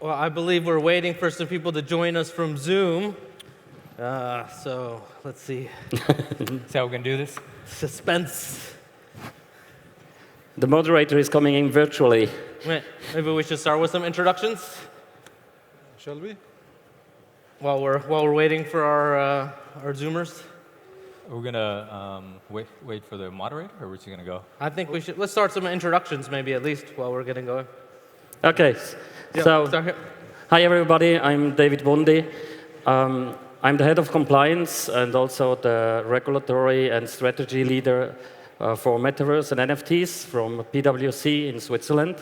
Well, I believe we're waiting for some people to join us from Zoom. So let's see. See how we can do this? Suspense. The moderator is coming in virtually. Maybe we should start with some introductions. Shall we? While we're waiting for our Zoomers. We're gonna wait for the moderator, or we're just gonna go? I think we should. Let's start some introductions, maybe at least while we're getting going. Okay. Yeah, So, hi everybody. I'm David Bundi. I'm the head of compliance and also the regulatory and strategy leader for Metaverse and NFTs from PWC in Switzerland.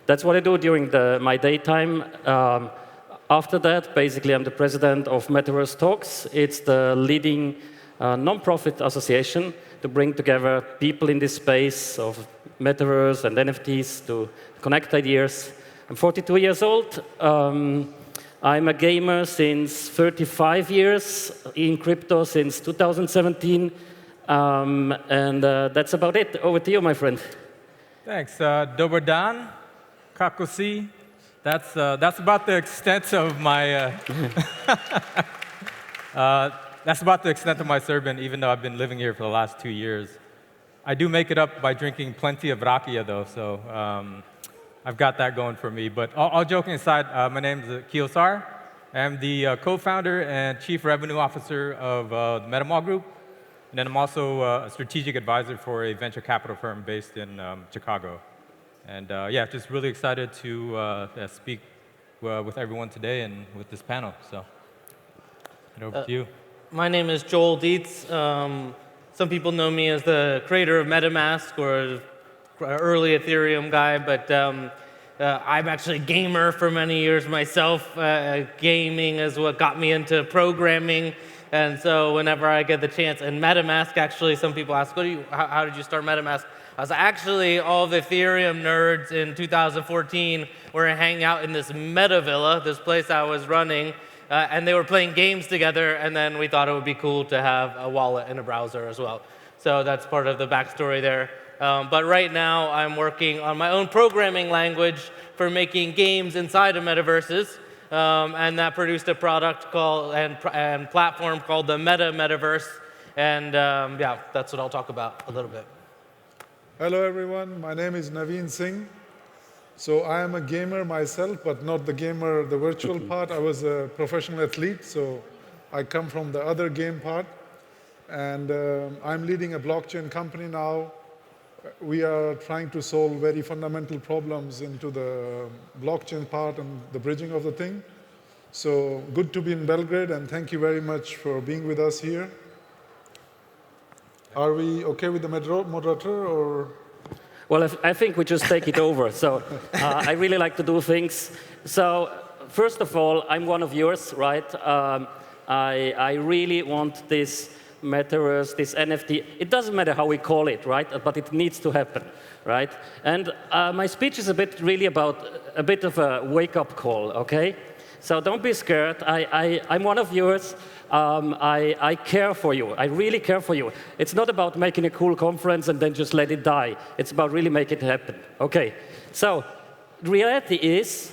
That's what I do during my daytime. After that, basically, I'm the president of Metaverse Talks. It's the leading non-profit association to bring together people in this space of Metaverse and NFTs to connect ideas. I'm 42 years old. I'm a gamer since 35 years, in crypto since 2017. And that's about it. Over to you, my friend. Thanks. Dobar dan, kako si. That's about the extent of my that's about the extent of my Serbian, even though I've been living here for the last 2 years. I do make it up by drinking plenty of rakia, though, so I've got that going for me. But all joking aside, my name is Keo Sar. I'm the co-founder and chief revenue officer of the Metamall Group, and then I'm also a strategic advisor for a venture capital firm based in Chicago. And yeah, just really excited to speak with everyone today and with this panel. So, over to you. My name is Joel Dietz. Some people know me as the creator of MetaMask or early Ethereum guy, but I'm actually a gamer for many years myself. Gaming is what got me into programming. And so whenever I get the chance, and MetaMask, actually, some people ask, how did you start MetaMask? I was actually, all the Ethereum nerds in 2014 were hanging out in this Metavilla, this place I was running, and they were playing games together, and then we thought it would be cool to have a wallet and a browser as well. So that's part of the backstory there. But right now, I'm working on my own programming language for making games inside of metaverses, and that produced a product called and platform called the MetaMetaverse, and yeah, that's what I'll talk about a little bit. Hello, everyone. My name is Naveen Singh. So I am a gamer myself, but not the gamer, the virtual part. I was a professional athlete, so I come from the other game part. And I'm leading a blockchain company now. We are trying to solve very fundamental problems into the blockchain part and the bridging of the thing. So good to be in Belgrade, and thank you very much for being with us here. Are we okay with the moderator, or? Well, I think we just take it over. So I really like to do things. So first of all, I'm one of yours, right? I really want this Metaverse, this NFT. It doesn't matter how we call it, right? But it needs to happen, right? And my speech is really about a bit of a wake-up call, okay? So don't be scared. I'm one of yours. I care for you. I really care for you. It's not about making a cool conference and then just let it die. It's about really making it happen. Okay. So the reality is,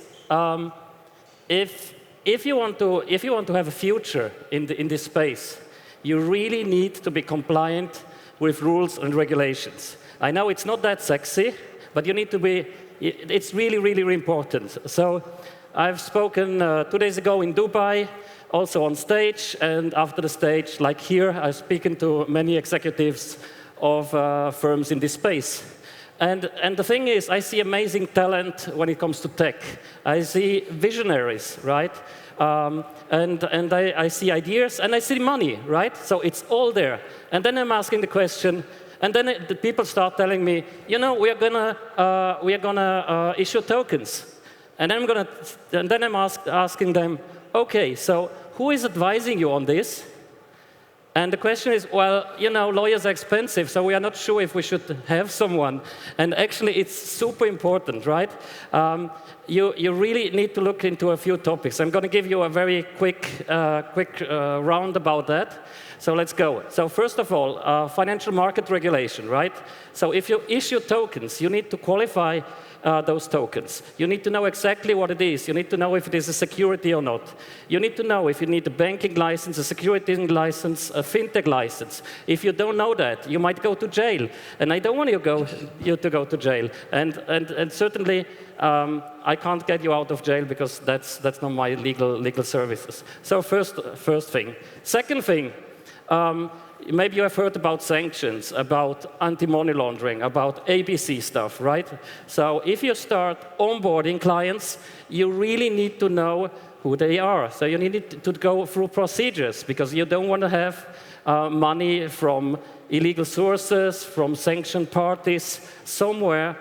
if you want to have a future in this space, you really need to be compliant with rules and regulations. I know it's not that sexy, but you need to be. It's really, really, really important. So I've spoken 2 days ago in Dubai, also on stage, and after the stage, like here, I'm speaking to many executives of firms in this space. And the thing is, I see amazing talent when it comes to tech. I see visionaries, right? And I see ideas, and I see money, right? So it's all there. And then I'm asking the question, and then the people start telling me, you know, we are gonna issue tokens. And then I'm asking them, okay, so who is advising you on this? And the question is, well, you know, lawyers are expensive, so we are not sure if we should have someone. And actually, it's super important, right? You really need to look into a few topics. I'm going to give you a very quick round about that. So let's go. So first of all, financial market regulation, right? So if you issue tokens, you need to qualify those tokens. You need to know exactly what it is. You need to know if it is a security or not. You need to know if you need a banking license, a security license, a fintech license. If you don't know that, you might go to jail. And I don't want you to go to jail. And certainly, I can't get you out of jail because that's not my legal services. So first thing. Second thing, maybe you have heard about sanctions, about anti-money laundering, about ABC stuff, right? So if you start onboarding clients, you really need to know who they are. So you need to go through procedures because you don't want to have money from illegal sources, from sanctioned parties, somewhere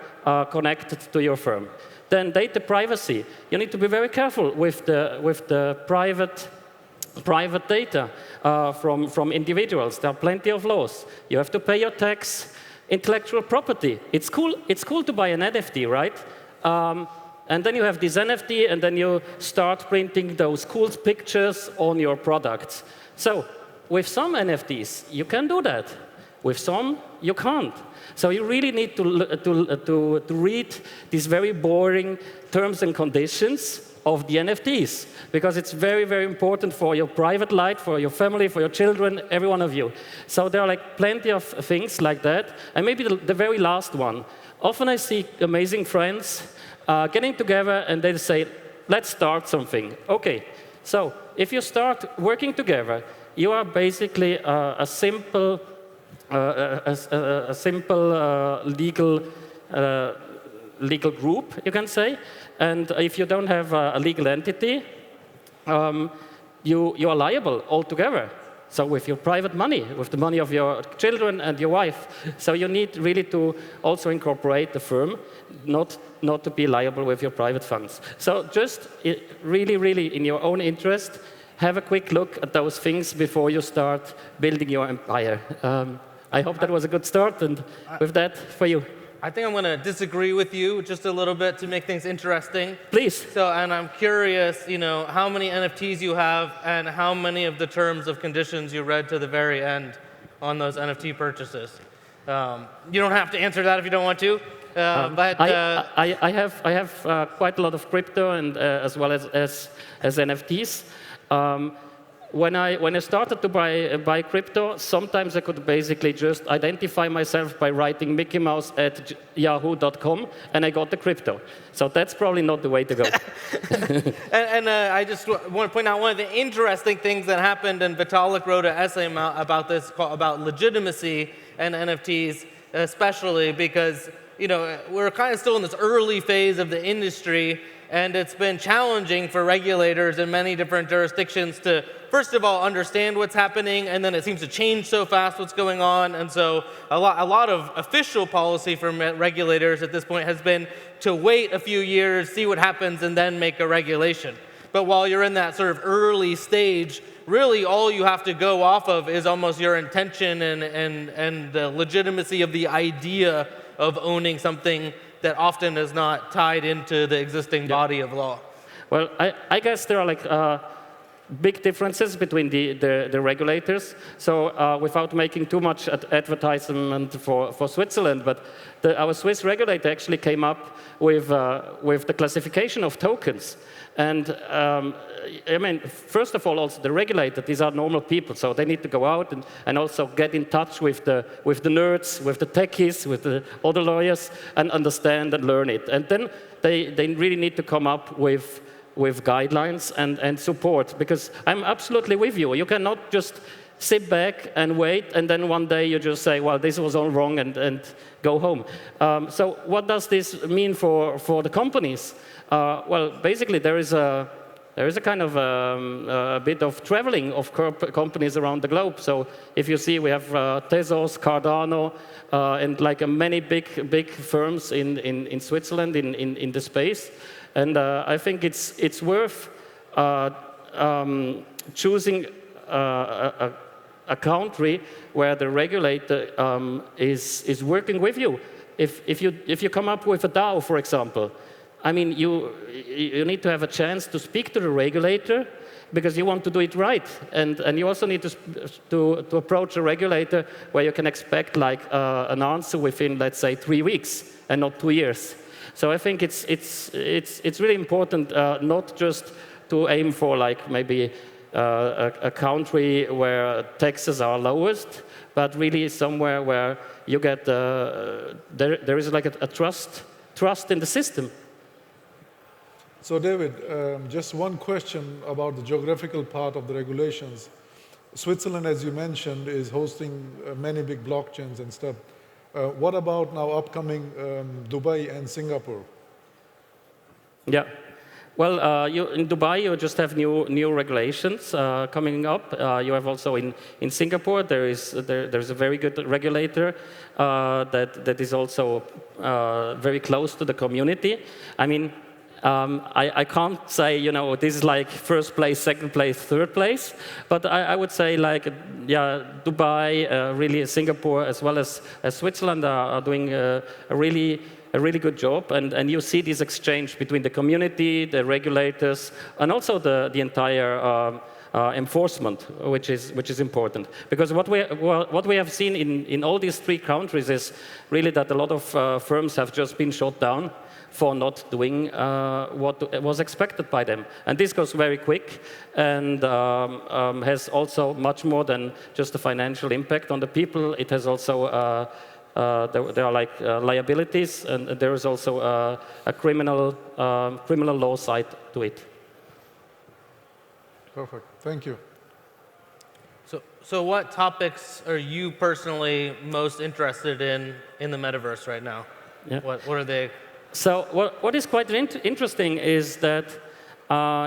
connected to your firm. Then data privacy. You need to be very careful with the private data from individuals. There are plenty of laws. You have to pay your tax. Intellectual property. It's cool to buy an NFT, right? And then you have this NFT, and then you start printing those cool pictures on your products. So with some NFTs, you can do that. With some, you can't. So you really need to read these very boring terms and conditions of the NFTs, because it's very, very important for your private life, for your family, for your children, every one of you. So there are like plenty of things like that. And maybe the very last one. Often I see amazing friends getting together and they say, let's start something. Okay, so if you start working together, you are basically a simple legal group, you can say. And if you don't have a legal entity, you are liable altogether. So with your private money, with the money of your children and your wife. So you need really to also incorporate the firm, not to be liable with your private funds. So just really, really in your own interest, have a quick look at those things before you start building your empire. I hope that was a good start, and with that, for you. I think I'm going to disagree with you just a little bit to make things interesting. Please. So, and I'm curious, how many NFTs you have and how many of the terms of conditions you read to the very end on those NFT purchases. You don't have to answer that if you don't want to. But I have quite a lot of crypto and as well as NFTs. When I started to buy crypto, sometimes I could basically just identify myself by writing Mickey Mouse at yahoo.com, and I got the crypto. So that's probably not the way to go. and I just want to point out one of the interesting things that happened, and Vitalik wrote an essay about this, about legitimacy and NFTs, especially because we're kind of still in this early phase of the industry, and it's been challenging for regulators in many different jurisdictions to, first of all, understand what's happening, and then it seems to change so fast what's going on. And so a lot of official policy from regulators at this point has been to wait a few years, see what happens, and then make a regulation. But while you're in that sort of early stage, really all you have to go off of is almost your intention and the legitimacy of the idea of owning something that often is not tied into the existing body of law. Well, I guess there are like big differences between the regulators. So without making too much advertisement for Switzerland, but our Swiss regulator actually came up with the classification of tokens. And I mean, first of all, also the regulator, these are normal people, so they need to go out and also get in touch with the nerds, with the techies, with the other lawyers, and understand and learn it. And then they really need to come up with guidelines and support, because I'm absolutely with you. You cannot just sit back and wait, and then one day you just say, well, this was all wrong, and go home. So what does this mean for the companies? Well, basically, there is a kind of a bit of traveling of companies around the globe. So if you see, we have Tezos, Cardano, and like many big firms in Switzerland in the space. And I think it's worth choosing a country where the regulator is working with you. If you come up with a DAO, for example, I mean, you need to have a chance to speak to the regulator because you want to do it right. And you also need to approach a regulator where you can expect like an answer within, let's say, 3 weeks and not 2 years. So I think it's really important not just to aim for like maybe a country where taxes are lowest, but really somewhere where you get there is like a trust in the system. So David, just one question about the geographical part of the regulations. Switzerland, as you mentioned, is hosting many big blockchains and stuff. What about now upcoming Dubai and Singapore? Yeah. Well, in Dubai, you just have new regulations coming up. You have also in Singapore, there's a very good regulator that is also very close to the community. I mean, I can't say, you know, this is like first place, second place, third place, but I would say like, yeah, Dubai, really Singapore, as well as Switzerland are doing a really good job, and you see this exchange between the community, the regulators, and also the entire enforcement, which is important. Because what we have seen in all these 3 countries is really that a lot of firms have just been shut down for not doing what was expected by them. And this goes very quick and has also much more than just the financial impact on the people. It has also there are like liabilities, and there is also a criminal law side to it. Perfect. Thank you. So what topics are you personally most interested in the metaverse right now? Yeah. What are they? So what is quite interesting is that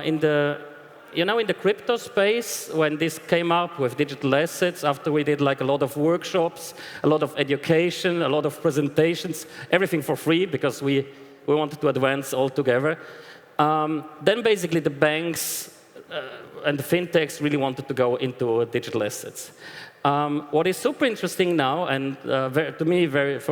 in the crypto space, when this came up with digital assets, after we did like a lot of workshops, a lot of education, a lot of presentations, everything for free because we wanted to advance all together. Then basically the banks and the fintechs really wanted to go into digital assets. What is super interesting now, and for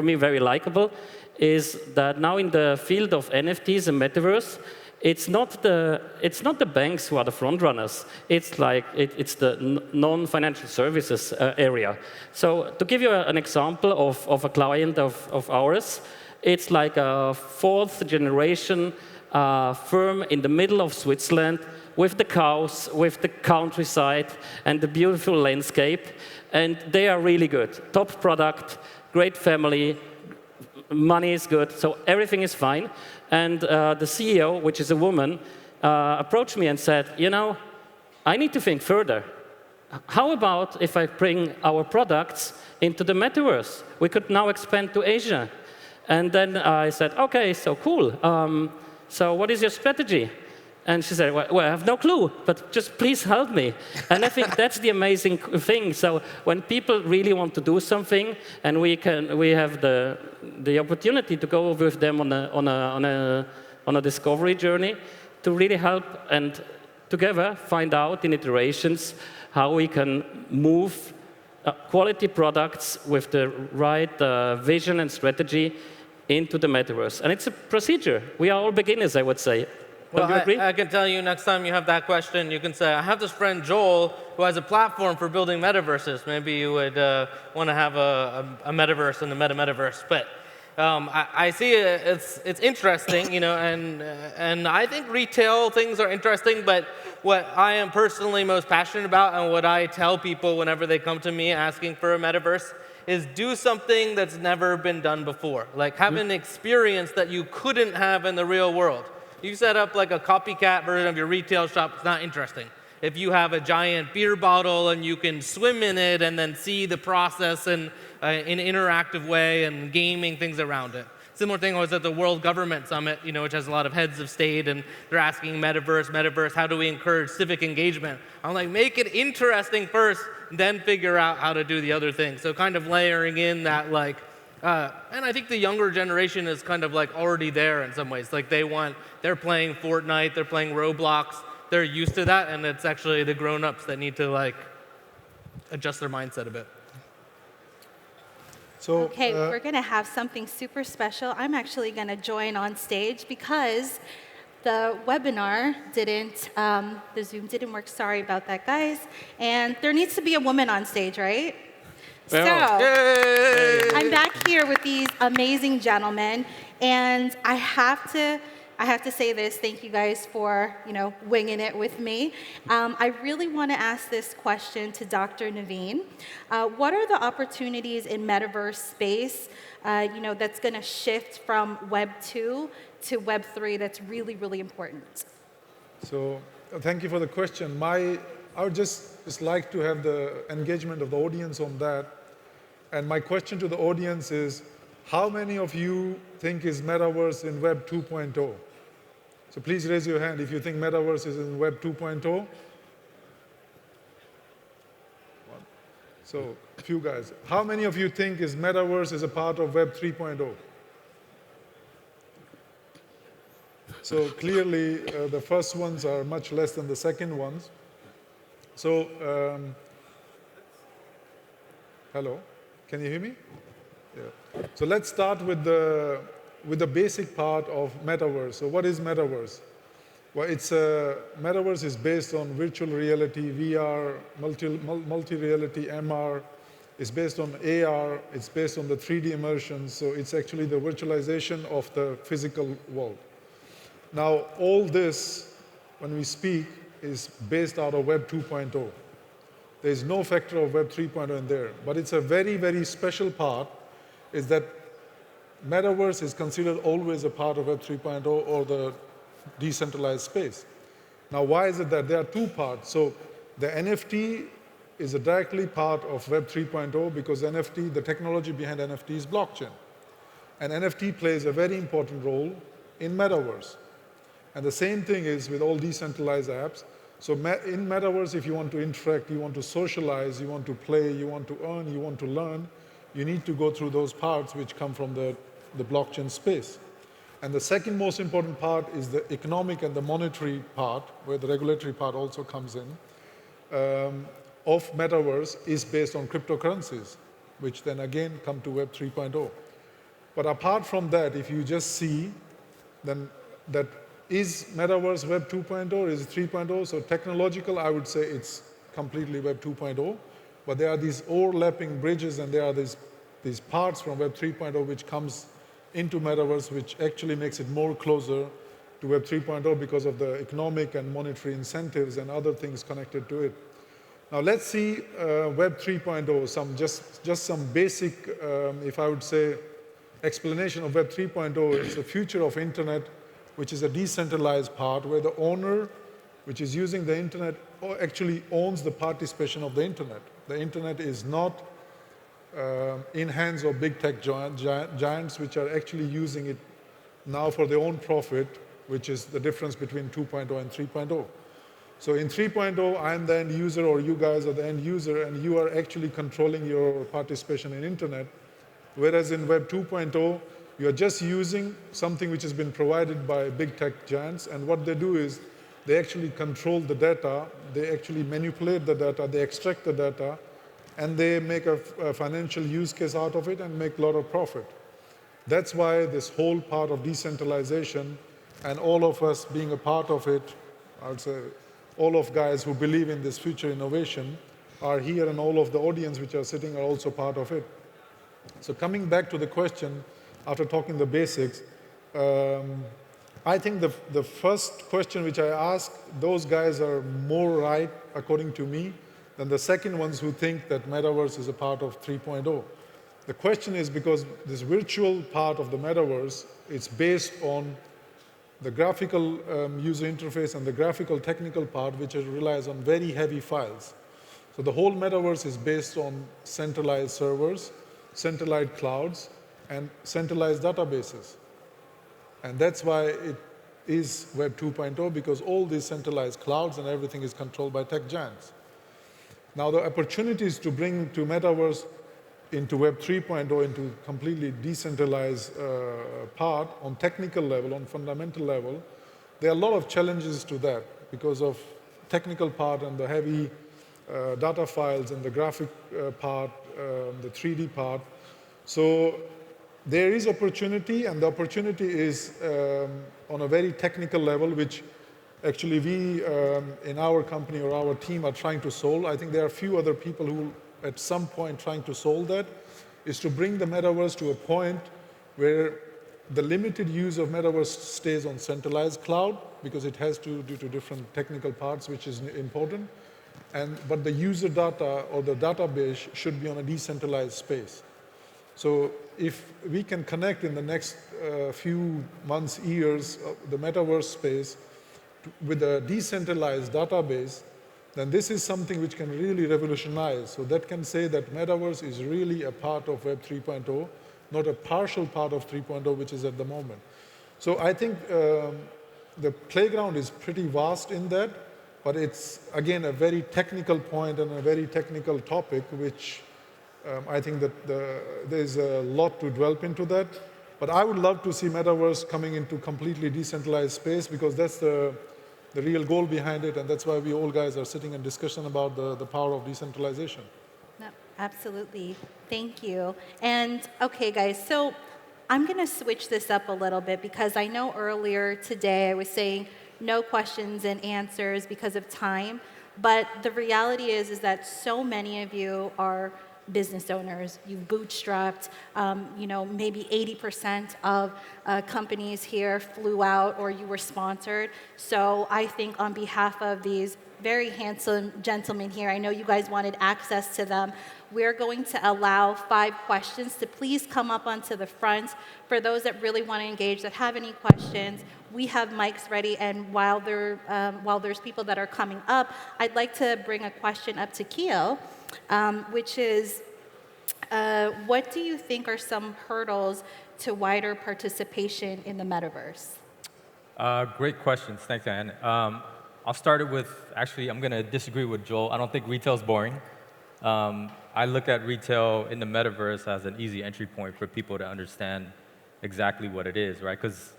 me very likable, is that now in the field of NFTs and Metaverse, it's not the banks who are the front runners. It's like it's the non-financial services area. So to give you an example of a client of ours, it's like a 4th generation firm in the middle of Switzerland with the cows, with the countryside, and the beautiful landscape. And they are really good. Top product, great family, money is good, so everything is fine. And the CEO, which is a woman, approached me and said, you know, I need to think further. How about if I bring our products into the metaverse? We could now expand to Asia. And then I said, okay, so cool. So what is your strategy? And she said, well, I have no clue, but just please help me. And I think that's the amazing thing. So when people really want to do something, and we have the opportunity to go with them on a discovery journey to really help and together find out in iterations how we can move quality products with the right vision and strategy into the metaverse. And it's a procedure. We are all beginners, I would say. Well, you agree? I can tell you next time you have that question, you can say, I have this friend Joel who has a platform for building metaverses. Maybe you would want to have a metaverse in the MetaMetaverse. But I see it's interesting, you know, and I think retail things are interesting. But what I am personally most passionate about, and what I tell people whenever they come to me asking for a metaverse, is do something that's never been done before. Like have an experience that you couldn't have in the real world. You set up like a copycat version of your retail shop, it's not interesting. If you have a giant beer bottle and you can swim in it and then see the process in an interactive way and gaming things around it. Similar thing was at the World Government Summit, you know, which has a lot of heads of state, and they're asking metaverse, how do we encourage civic engagement? I'm like, make it interesting first, then figure out how to do the other things. So kind of layering in that like, and I think the younger generation is kind of like already there in some ways. Like they're playing Fortnite, they're playing Roblox, they're used to that, and it's actually the grown-ups that need to like adjust their mindset a bit. So, Okay, we're going to have something super special. I'm actually going to join on stage because the webinar didn't, the Zoom didn't work. Sorry about that, guys. And there needs to be a woman on stage, right? So, I'm back here with these amazing gentlemen, and I have to say this. Thank you guys for, winging it with me. I really want to ask this question to Dr. Naveen. What are the opportunities in metaverse space, that's going to shift from Web 2 to Web 3 that's really, really important? So, thank you for the question. I would just like to have the engagement of the audience on that. And my question to the audience is, how many of you think is Metaverse in Web 2.0? So please raise your hand if you think Metaverse is in Web 2.0. So, a few guys. How many of you think is Metaverse is a part of Web 3.0? So clearly, the first ones are much less than the second ones. So, hello, can you hear me? Yeah. So let's start with the basic part of Metaverse. So what is Metaverse? Well, Metaverse is based on virtual reality, VR, multi-reality, MR. It's based on AR. It's based on the 3D immersion. So it's actually the virtualization of the physical world. Now, all this, when we speak, is based out of Web 2.0. There's no factor of Web 3.0 in there. But it's a very, very special part, is that Metaverse is considered always a part of Web 3.0 or the decentralized space. Now, why is it that there are two parts? So the NFT is a directly part of Web 3.0 because NFT, the technology behind NFT is blockchain. And NFT plays a very important role in Metaverse. And the same thing is with all decentralized apps. So in Metaverse, if you want to interact, you want to socialize, you want to play, you want to earn, you want to learn, you need to go through those parts which come from the blockchain space. And the second most important part is the economic and the monetary part, where the regulatory part also comes in, of Metaverse is based on cryptocurrencies, which then again come to Web 3.0. But apart from that, if you just see, then that is Metaverse Web 2.0, or is it 3.0? So technological, I would say it's completely Web 2.0. But there are these overlapping bridges, and there are these parts from Web 3.0 which comes into Metaverse, which actually makes it more closer to Web 3.0 because of the economic and monetary incentives and other things connected to it. Now let's see Web 3.0, just some basic, if I would say, explanation of Web 3.0. It's the future of internet, which is a decentralized part where the owner, which is using the internet, actually owns the participation of the internet. The internet is not in hands of big tech giants, which are actually using it now for their own profit, which is the difference between 2.0 and 3.0. So in 3.0, I'm the end user, or you guys are the end user, and you are actually controlling your participation in internet. Whereas in Web 2.0, you are just using something which has been provided by big tech giants, and what they do is they actually control the data, they actually manipulate the data, they extract the data, and they make a financial use case out of it and make a lot of profit. That's why this whole part of decentralization and all of us being a part of it, I would say all of guys who believe in this future innovation are here, and all of the audience which are sitting are also part of it. So coming back to the question, after talking the basics, I think the first question which I asked, those guys are more right, according to me, than the second ones who think that Metaverse is a part of 3.0. The question is because this virtual part of the Metaverse, it's based on the graphical user interface and the graphical technical part, which relies on very heavy files. So the whole Metaverse is based on centralized servers, centralized clouds, and centralized databases. And that's why it is Web 2.0, because all these centralized clouds and everything is controlled by tech giants. Now the opportunities to bring to Metaverse into Web 3.0, into completely decentralized part on technical level, on fundamental level, there are a lot of challenges to that because of technical part and the heavy data files and the graphic part, the 3D part. So there is opportunity, and the opportunity is on a very technical level, which actually we in our company or our team are trying to solve. I think there are a few other people who at some point trying to solve that, is to bring the metaverse to a point where the limited use of metaverse stays on centralized cloud, because it has to due to different technical parts, which is important. But the user data or the database should be on a decentralized space. So if we can connect in the next few months, years, the metaverse space with a decentralized database, then this is something which can really revolutionize. So that can say that metaverse is really a part of Web 3.0, not a partial part of 3.0, which is at the moment. So I think the playground is pretty vast in that, but it's, again, a very technical point and a very technical topic, which I think that there's a lot to delve into that. But I would love to see metaverse coming into completely decentralized space, because that's the real goal behind it, and that's why we all guys are sitting in discussion about the power of decentralization. No, absolutely. Thank you. And okay, guys, so I'm going to switch this up a little bit, because I know earlier today I was saying no questions and answers because of time, but the reality is that so many of you are business owners. You've bootstrapped. Maybe 80% of companies here flew out or you were sponsored. So I think on behalf of these very handsome gentlemen here, I know you guys wanted access to them. We're going to allow 5 questions to please come up onto the front. For those that really want to engage, that have any questions, we have mics ready. And while there's people that are coming up, I'd like to bring a question up to Keo, which is, what do you think are some hurdles to wider participation in the metaverse? Great questions. Thanks, Anne. I'll start it with, actually, I'm going to disagree with Joel. I don't think retail's boring. I look at retail in the metaverse as an easy entry point for people to understand exactly what it is, right? Because,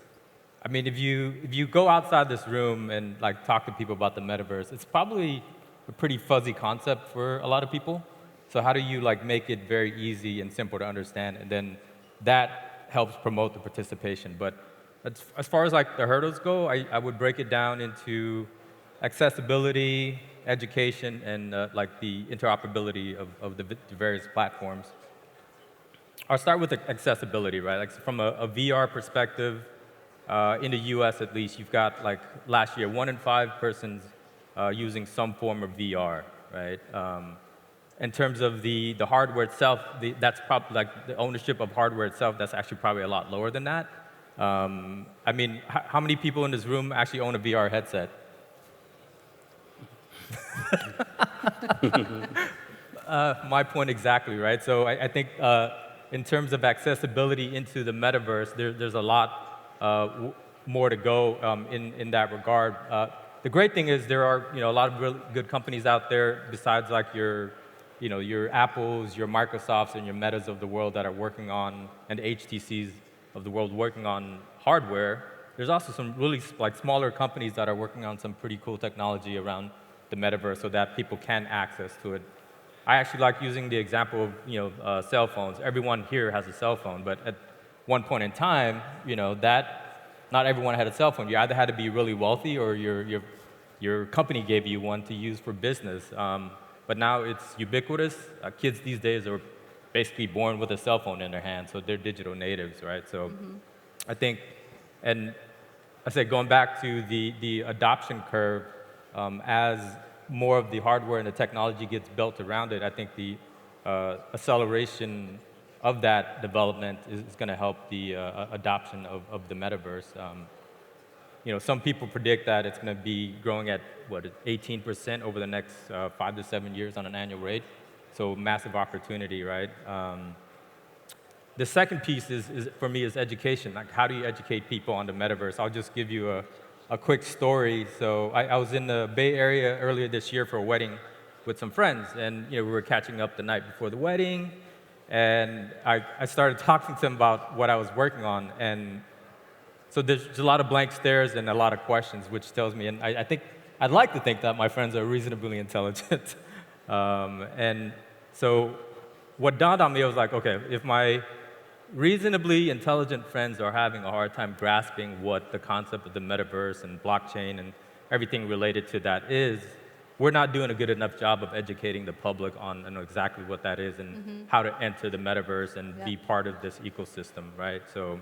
I mean, if you go outside this room and talk to people about the metaverse, it's probably a pretty fuzzy concept for a lot of people. So how do you make it very easy and simple to understand? And then that helps promote the participation. But as far as the hurdles go, I would break it down into accessibility, education, and the interoperability of the various platforms. I'll start with accessibility, right? From a VR perspective, in the US at least, you've got last year, 1 in 5 persons using some form of VR, right? In terms of the hardware itself, that's probably the ownership of hardware itself, that's actually probably a lot lower than that. I mean, how many people in this room actually own a VR headset? My point exactly, right? So I think in terms of accessibility into the metaverse, there's a lot more to go in that regard. The great thing is there are a lot of really good companies out there besides your Apples, your Microsofts, and your Metas of the world that are working on, and HTCs of the world working on hardware. There's also some really smaller companies that are working on some pretty cool technology around the metaverse so that people can access to it. I actually like using the example of cell phones. Everyone here has a cell phone, but at one point in time, that not everyone had a cell phone. You either had to be really wealthy or your company gave you one to use for business. But now it's ubiquitous. Kids these days are basically born with a cell phone in their hand, so they're digital natives, right? So I think, and I say going back to the adoption curve, as more of the hardware and the technology gets built around it, I think the acceleration of that development is going to help the adoption of the metaverse. Some people predict that it's going to be growing at, 18% over the next 5 to 7 years on an annual rate. So massive opportunity, right? The second piece for me is education. How do you educate people on the metaverse? I'll just give you a quick story. So I was in the Bay Area earlier this year for a wedding with some friends, and we were catching up the night before the wedding, and I started talking to them about what I was working on, and so there's a lot of blank stares and a lot of questions, which tells me, and I'd like to think that my friends are reasonably intelligent. And so what dawned on me, I was like, okay, if my reasonably intelligent friends are having a hard time grasping what the concept of the metaverse and blockchain and everything related to that is. We're not doing a good enough job of educating the public on exactly what that is and how to enter the metaverse and be part of this ecosystem, right? So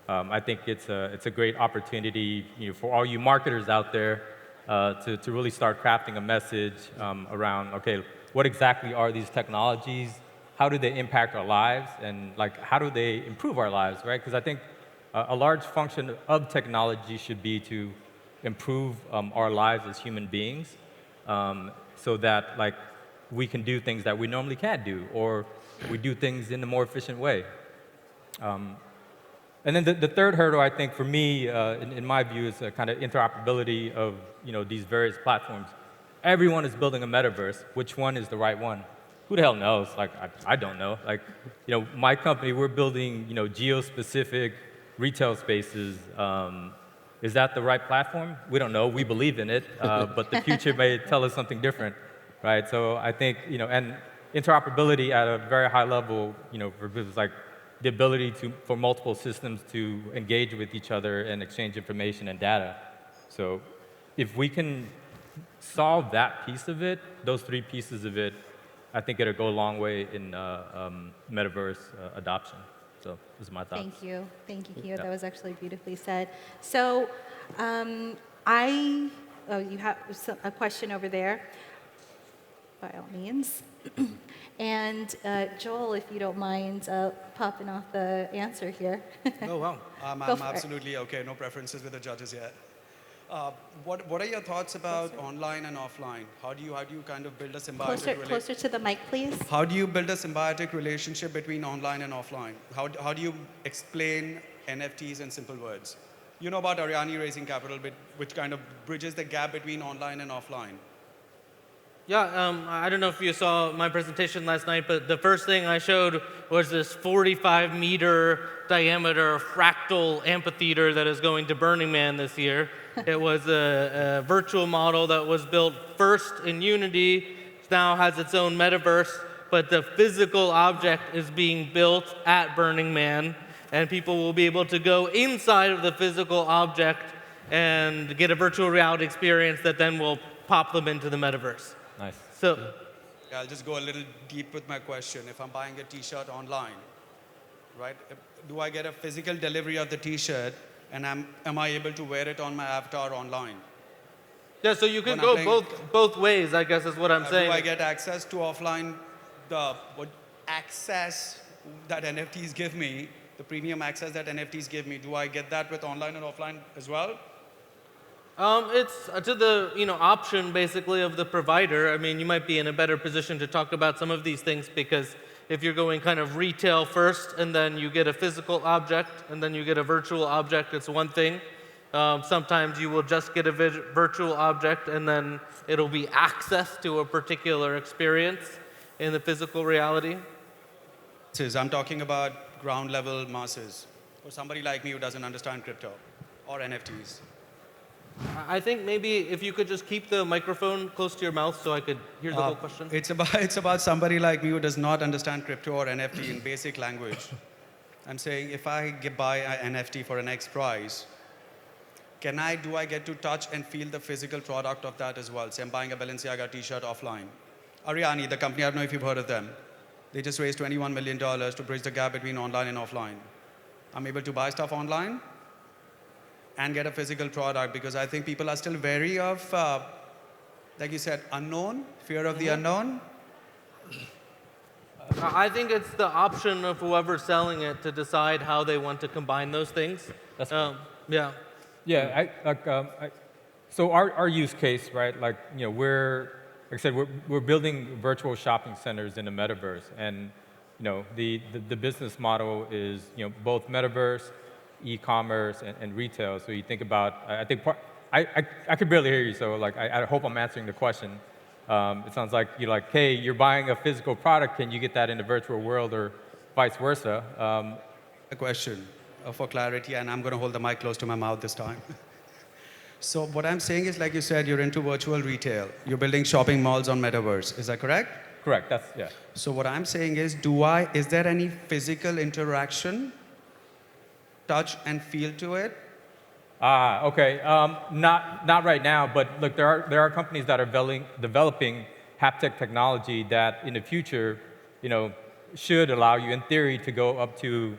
I think it's a great opportunity, for all you marketers out there to really start crafting a message around, okay, what exactly are these technologies? How do they impact our lives? And like, how do they improve our lives, right? Because I think a large function of technology should be to improve our lives as human beings. So that like we can do things that we normally can't do, or we do things in a more efficient way. And then the third hurdle, I think, for me, in my view, is kind of interoperability of these various platforms. Everyone is building a metaverse. Which one is the right one? Who the hell knows? Like I don't know. Like my company, we're building geo-specific retail spaces. Is that the right platform? We don't know. We believe in it, but the future may tell us something different, right? So I think, and interoperability at a very high level, for like the ability for multiple systems to engage with each other and exchange information and data. So if we can solve that piece of it, those three pieces of it, I think it'll go a long way in metaverse adoption. So those are my thoughts. Thank you, Keo. Yeah. That was actually beautifully said. So you have a question over there, by all means. And Joel, if you don't mind popping off the answer here. Oh, wow. I'm Go for it. absolutely okay. No preferences with the judges yet. What are your thoughts about online and offline? How do you kind of build a symbiotic Closer to the mic, please. How do you build a symbiotic relationship between online and offline? How do you explain NFTs in simple words? You know about Ariani raising capital, which kind of bridges the gap between online and offline. Yeah, I don't know if you saw my presentation last night, but the first thing I showed was this 45-meter diameter fractal amphitheater that is going to Burning Man this year. It was a virtual model that was built first in Unity, now has its own metaverse, but the physical object is being built at Burning Man, and people will be able to go inside of the physical object and get a virtual reality experience that then will pop them into the metaverse. Nice. So, Yeah, I'll just go a little deep with my question. If I'm buying a T-shirt online, right, do I get a physical delivery of the T-shirt, and am I able to wear it on my avatar online? yeah, so you can When I'm go playing- both ways, I guess is what I'm saying. Do I get access to offline, access that NFTs give me, the premium access that NFTs give me? Do I get that with online and offline as well? It's to the option basically of the provider. I mean, you might be in a better position to talk about some of these things because if you're going kind of retail first and then you get a physical object and then you get a virtual object, it's one thing. Sometimes you will just get a virtual object and then it'll be access to a particular experience in the physical reality. I'm talking about ground level masses, for somebody like me who doesn't understand crypto or NFTs. I think maybe if you could just keep the microphone close to your mouth so I could hear the whole question. It's about somebody like me who does not understand crypto or NFT in basic language. I'm saying if I buy an NFT for an X price, do I get to touch and feel the physical product of that as well? Say I'm buying a Balenciaga t-shirt offline. Ariani, the company, I don't know if you've heard of them. They just raised $21 million to bridge the gap between online and offline. I'm able to buy stuff online and get a physical product because I think people are still wary of, like you said, unknown, fear of the unknown. I think it's the option of whoever's selling it to decide how they want to combine those things. That's cool. Yeah. Yeah, so our use case, right? Like, like I said, we're building virtual shopping centers in the metaverse, and the business model is both metaverse, e-commerce, and retail. So you think about, I think I could barely hear you, so like I hope I'm answering the question. It sounds like you're like, hey, you're buying a physical product, can you get that in the virtual world, or vice versa? A question for clarity, and I'm going to hold the mic close to my mouth this time. So what I'm saying is, like you said, you're into virtual retail. You're building shopping malls on Metaverse. Is that correct? Correct. That's yeah. So what I'm saying is, is there any physical interaction, touch and feel to it? Okay. Not right now, but look, there are companies that are developing haptic technology that in the future, should allow you, in theory, to go up to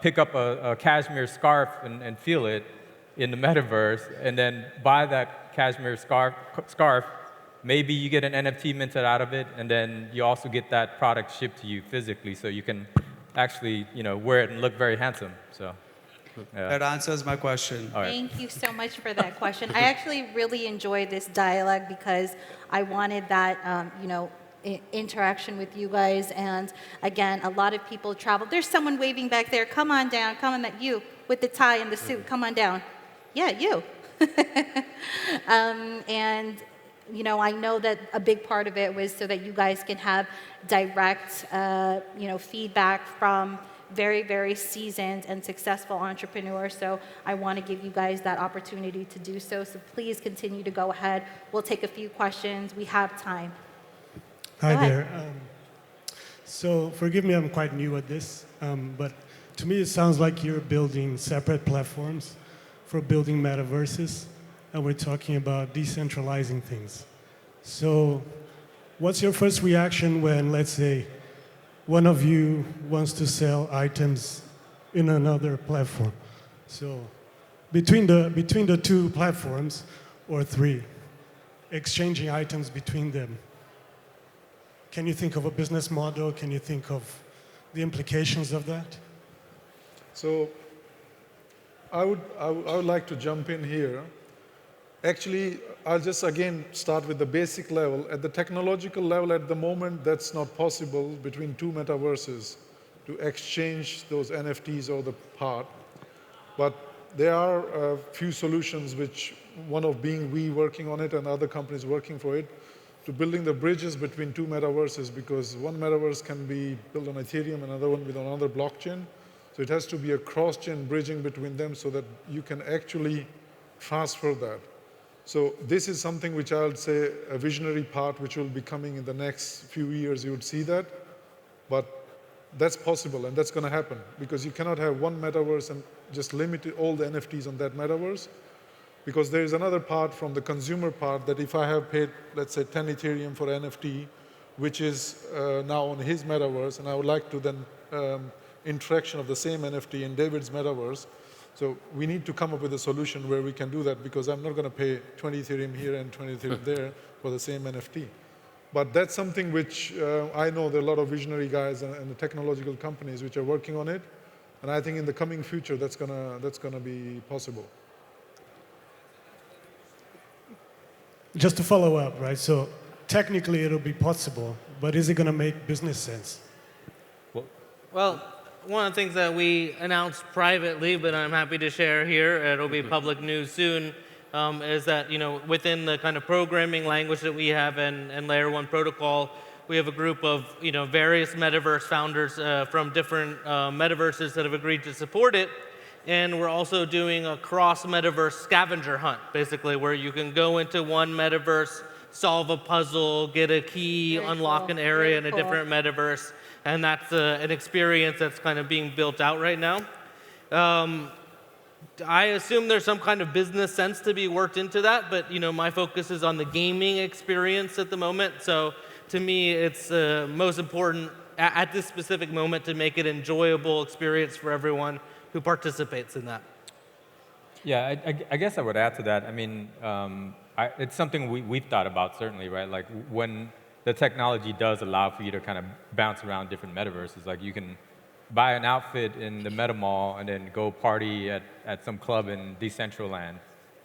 pick up a cashmere scarf and feel it in the metaverse, and then buy that cashmere scarf. Maybe you get an NFT minted out of it, and then you also get that product shipped to you physically, so you can actually, wear it and look very handsome. So. Yeah. That answers my question. All right. Thank you so much for that question. I actually really enjoyed this dialogue because I wanted that, interaction with you guys. And again, a lot of people travel. There's someone waving back there. Come on down. Come on, you with the tie and the suit. Come on down. Yeah, you. And I know that a big part of it was so that you guys can have direct, feedback from very, very seasoned and successful entrepreneurs. So I want to give you guys that opportunity to do so. So please continue to go ahead. We'll take a few questions. We have time. Hi there. So forgive me, I'm quite new at this, but to me it sounds like you're building separate platforms for building metaverses, and we're talking about decentralizing things. So what's your first reaction when, let's say, one of you wants to sell items in another platform? So between the two platforms, or three, exchanging items between them, can you think of a business model? Can you think of the implications of that? So I would like to jump in here. Actually, I'll just again start with the basic level. At the technological level at the moment, that's not possible between two metaverses to exchange those NFTs or the part. But there are a few solutions, which one of being we working on it and other companies working for it, to building the bridges between two metaverses, because one metaverse can be built on Ethereum, another one with another blockchain. So it has to be a cross-chain bridging between them so that you can actually transfer that. So this is something which I would say a visionary part which will be coming in the next few years. You would see that, but that's possible and that's going to happen, because you cannot have one metaverse and just limit all the NFTs on that metaverse, because there is another part from the consumer part that if I have paid, let's say 10 Ethereum for NFT, which is now on his metaverse, and I would like to then interaction of the same NFT in David's metaverse. So we need to come up with a solution where we can do that, because I'm not going to pay 20 Ethereum here and 20 Ethereum there for the same NFT. But that's something which I know there are a lot of visionary guys and the technological companies which are working on it. And I think in the coming future, that's gonna be possible. Just to follow up, right? So technically it'll be possible, but is it going to make business sense? Well, one of the things that we announced privately, but I'm happy to share here, it'll be public news soon, is that within the kind of programming language that we have and Layer 1 protocol, we have a group of various metaverse founders from different metaverses that have agreed to support it. And we're also doing a cross-metaverse scavenger hunt, basically, where you can go into one metaverse, solve a puzzle, get a key, unlock an area in a different metaverse. And that's an experience that's kind of being built out right now. I assume there's some kind of business sense to be worked into that, but my focus is on the gaming experience at the moment. So to me, it's most important at this specific moment to make it an enjoyable experience for everyone who participates in that. Yeah, I guess I would add to that. I mean, it's something we've thought about, certainly, right? Like when the technology does allow for you to kind of bounce around different metaverses. Like you can buy an outfit in the Metamall and then go party at some club in Decentraland.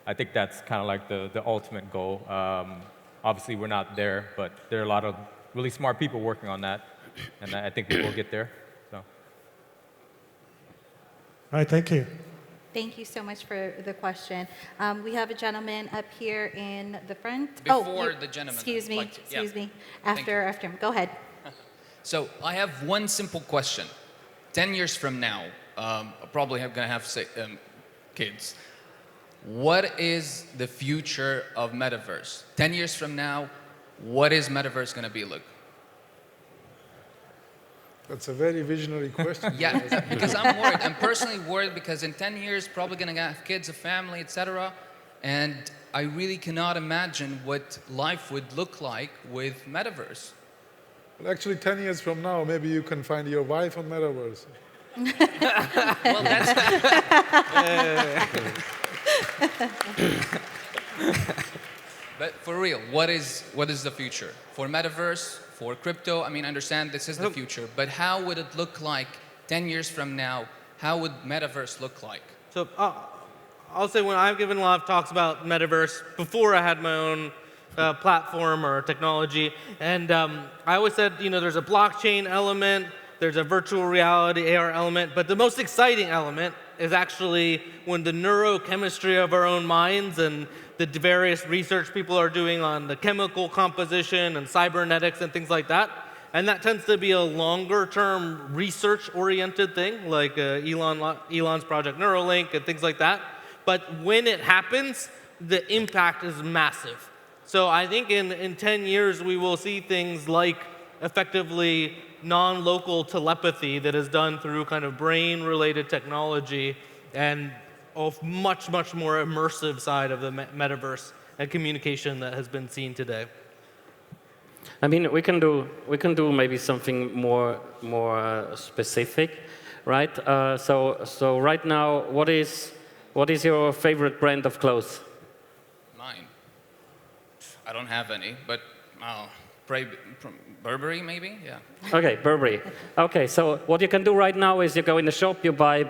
I think that's kind of like the ultimate goal. Obviously, we're not there, but there are a lot of really smart people working on that, and I think we will get there. So. All right, thank you. Thank you so much for the question. We have a gentleman up here in the front. Before the gentleman. Excuse me. After him. Go ahead. So I have one simple question. 10 years from now, I'm probably going to have kids. What is the future of Metaverse? 10 years from now, what is Metaverse going to be like? That's a very visionary question. Yeah, because I'm worried. I'm personally worried because in 10 years, probably going to have kids, a family, etc. And I really cannot imagine what life would look like with Metaverse. Well, actually, 10 years from now, maybe you can find your wife on Metaverse. Well, that's... But for real, what is the future? For Metaverse, for crypto, I mean, I understand this is the future, but how would it look like 10 years from now? How would Metaverse look like? So I'll say when I've given a lot of talks about Metaverse before I had my own platform or technology, and I always said, there's a blockchain element, there's a virtual reality AR element, but the most exciting element is actually when the neurochemistry of our own minds and the various research people are doing on the chemical composition and cybernetics and things like that. And that tends to be a longer-term research-oriented thing, like Elon's project Neuralink and things like that. But when it happens, the impact is massive. So I think in 10 years, we will see things like effectively non-local telepathy that is done through kind of brain-related technology and a much, much more immersive side of the metaverse and communication that has been seen today. I mean, we can do maybe something more specific, right? So right now, what is your favorite brand of clothes? Mine. I don't have any, but Burberry maybe, yeah. Okay, Burberry. Okay, so what you can do right now is you go in the shop, you buy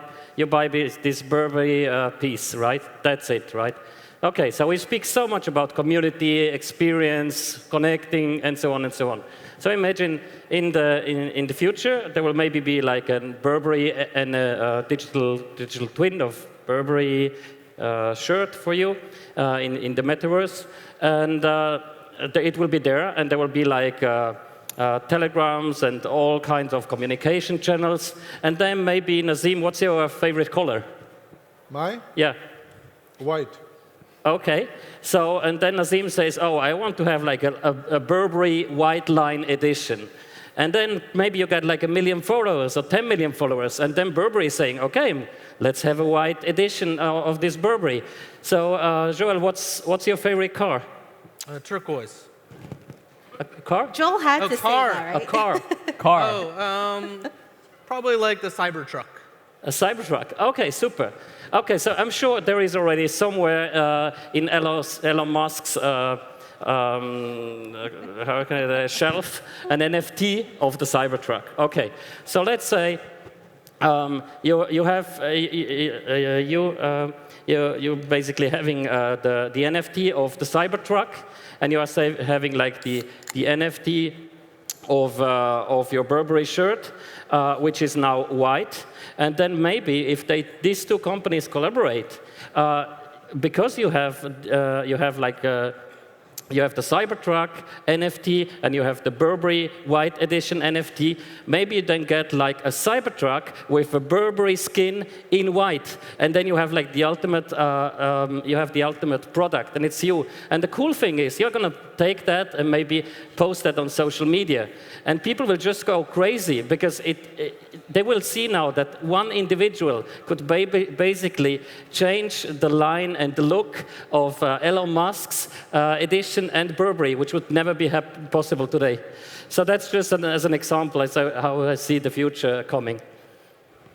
this Burberry piece, right? That's it, right? Okay, so we speak so much about community, experience, connecting, and so on and so on. So imagine in the future there will maybe be like a Burberry and a digital twin of Burberry shirt for you in the metaverse, and it will be there, and there will be like telegrams and all kinds of communication channels. And then maybe, Nazim, what's your favorite color? Mine? Yeah. White. Okay. So, and then Nazim says, oh, I want to have like a Burberry white line edition. And then maybe you get like 1 million followers or 10 million followers. And then Burberry is saying, okay, let's have a white edition of this Burberry. So, Joel, what's your favorite car? Turquoise. A car? Joel had to car. say that, right? A car. Car. Oh, probably like the Cybertruck. A Cybertruck. Okay, super. Okay, so I'm sure there is already somewhere in Elon Musk's shelf an NFT of the Cybertruck. Okay, so let's say you're basically having the NFT of the Cybertruck, and you are having like the NFT of your Burberry shirt, which is now white. And then maybe if these two companies collaborate, because you have the Cybertruck NFT and you have the Burberry white edition NFT, maybe you then get like a Cybertruck with a Burberry skin in white, and then you have like the ultimate product, and it's you. And the cool thing is you're going to take that and maybe post that on social media, and people will just go crazy because they will see now that one individual could basically change the line and the look of Elon Musk's edition and Burberry, which would never be possible today. So that's just as an example as how I see the future coming.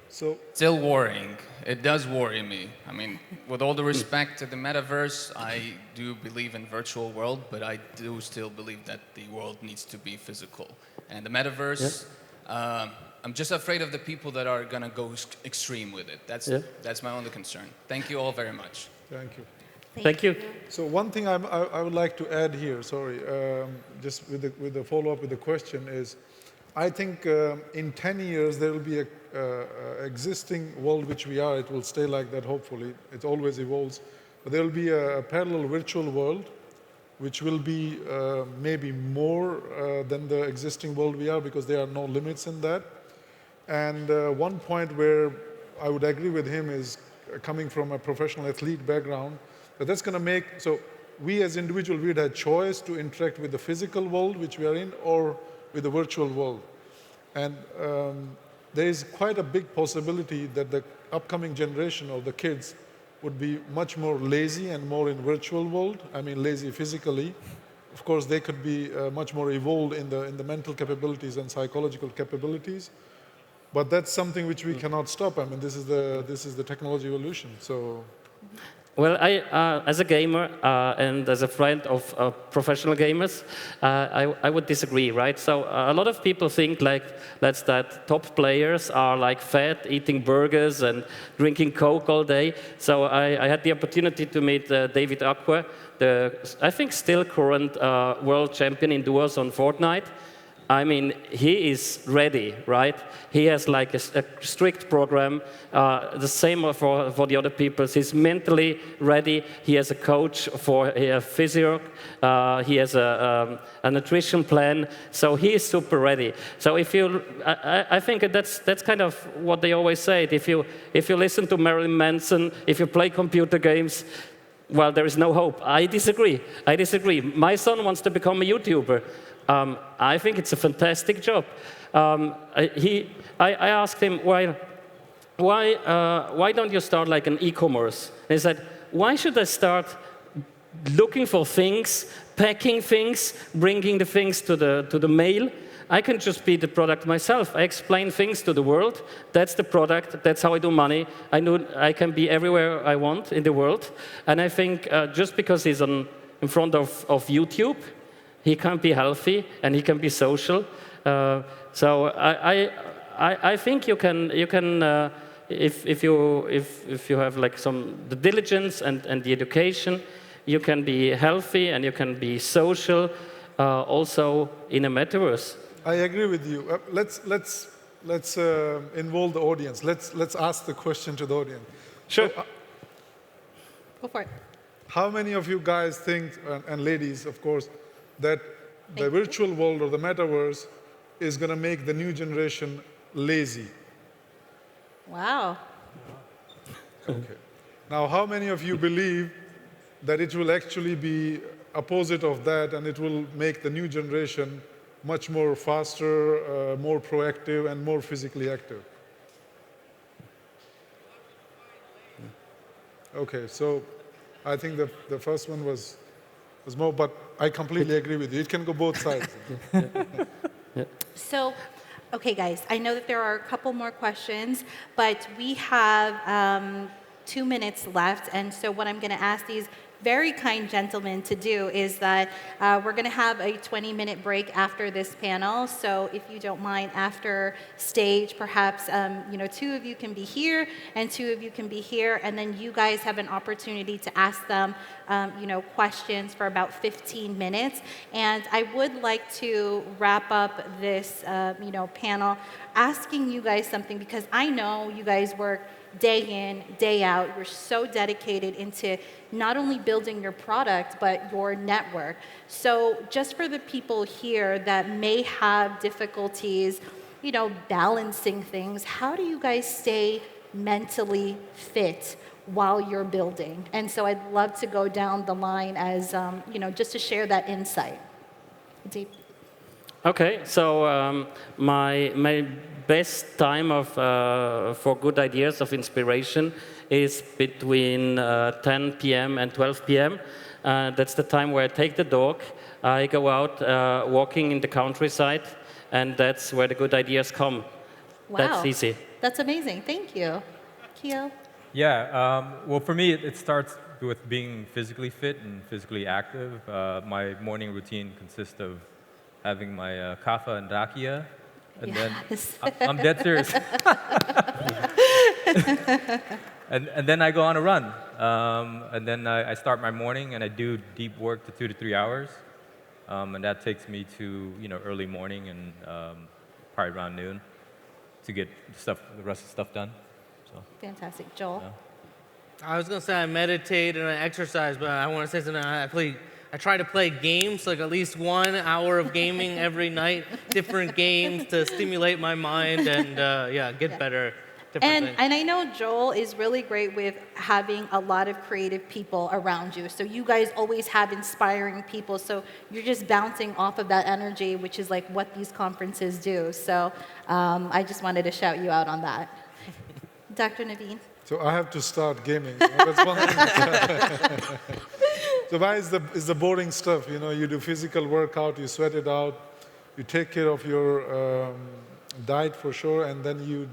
So still worrying. It does worry me. I mean, with all the respect to the metaverse, I do believe in virtual world, but I do still believe that the world needs to be physical. And the metaverse, I'm just afraid of the people that are going to go extreme with it. That's my only concern. Thank you all very much. thank you. Thank you. So one thing I would like to add here, just with the follow-up with the question is, I think in 10 years there will be a existing world which we are. It will stay like that, hopefully. It always evolves. But there will be a parallel virtual world which will be maybe more than the existing world we are, because there are no limits in that. And one point where I would agree with him is coming from a professional athlete background, that's going to make, so we as individuals, we'd have choice to interact with the physical world which we are in or with the virtual world. And there is quite a big possibility that the upcoming generation of the kids would be much more lazy and more in virtual world. I mean, lazy physically. Of course, they could be much more evolved in the mental capabilities and psychological capabilities. But that's something which we cannot stop. I mean, this is the technology evolution. So. Well, as a gamer and as a friend of professional gamers, I would disagree, right? So a lot of people think like that top players are like fat, eating burgers and drinking Coke all day. So I had the opportunity to meet David Acquah, I think still current world champion in duos on Fortnite. I mean, he is ready, right? He has like a strict program, the same for the other people. He's mentally ready. He has a coach for a physio. He has a nutrition plan. So he is super ready. So if you, I think that's kind of what they always say. If you listen to Marilyn Manson, if you play computer games, well, there is no hope. I disagree. My son wants to become a YouTuber. I think it's a fantastic job. I asked him, why don't you start like an e-commerce? And he said, why should I start looking for things, packing things, bringing the things to the mail? I can just be the product myself. I explain things to the world. That's the product. That's how I do money. I know I can be everywhere I want in the world. And I think just because he's in front of YouTube, he can be healthy and he can be social. So I think you can if you have like the diligence and the education, you can be healthy and you can be social also in a metaverse. I agree with you. Let's involve the audience. Let's ask the question to the audience. Sure. So, Go for it. how many of you guys think, and ladies, of course, that the virtual world or the metaverse is going to make the new generation lazy? Wow. Okay. Now, how many of you believe that it will actually be opposite of that and it will make the new generation much more faster, more proactive, and more physically active? Okay, so I think the first one was more, but I completely agree with you. It can go both sides. So, okay, guys, I know that there are a couple more questions, but we have 2 minutes left, and so what I'm going to ask these very kind gentlemen to do is that we're going to have a 20-minute break after this panel. So if you don't mind, after stage, perhaps 2 of you can be here and 2 of you can be here, and then you guys have an opportunity to ask them questions for about 15 minutes. And I would like to wrap up this panel asking you guys something, because I know you guys work day in, day out. You're so dedicated into not only building your product, but your network. So just for the people here that may have difficulties, balancing things, how do you guys stay mentally fit while you're building? And so I'd love to go down the line as, just to share that insight. Deep. Okay, so my best time for good ideas of inspiration is between 10 p.m. and 12 p.m. That's the time where I take the dog, I go out walking in the countryside, and that's where the good ideas come. Wow. That's easy. That's amazing. Thank you. Keo? Yeah, well, for me, it starts with being physically fit and physically active. My morning routine consists of having my kaffa and rakia, and Yes. then I'm dead serious. and then I go on a run, and then I start my morning and I do deep work to 2 to 3 hours, and that takes me to early morning and probably around noon to get the rest of the stuff done. So. Fantastic. Joel? Yeah. I was going to say I meditate and I exercise, but I want to say something. I try to play games, like at least 1 hour of gaming every night, different games to stimulate my mind and, get better. different things. And I know Joel is really great with having a lot of creative people around you. So you guys always have inspiring people. So you're just bouncing off of that energy, which is like what these conferences do. So I just wanted to shout you out on that. Dr. Naveen. So I have to start gaming. That's one thing. So why is the boring stuff? You know, you do physical workout, you sweat it out, you take care of your diet for sure, and then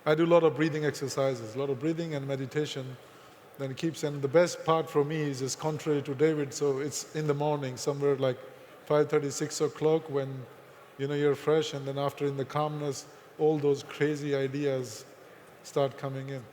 I do a lot of breathing exercises, a lot of breathing and meditation. Then it keeps, and the best part for me is just contrary to David, so it's in the morning, somewhere like 5:30, 6 o'clock when, you know, you're fresh, and then after in the calmness, all those crazy ideas start coming in.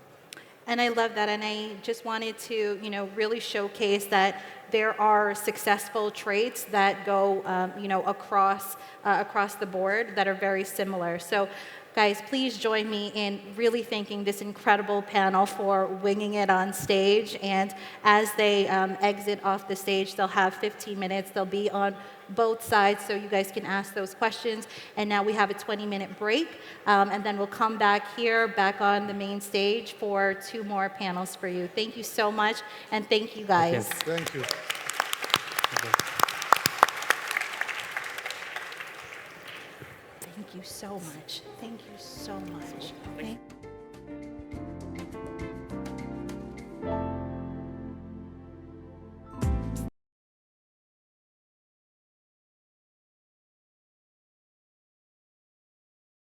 And I love that, and I just wanted to, you know, really showcase that there are successful traits that go, you know, across the board that are very similar. So, guys, please join me in really thanking this incredible panel for winging it on stage. And as they exit off the stage, they'll have 15 minutes. They'll be on both sides, so you guys can ask those questions. And now we have a 20-minute break, and then we'll come back here, back on the main stage for 2 more panels for you. Thank you so much, and thank you guys. Thank you. Thank you so much. Thank you so much.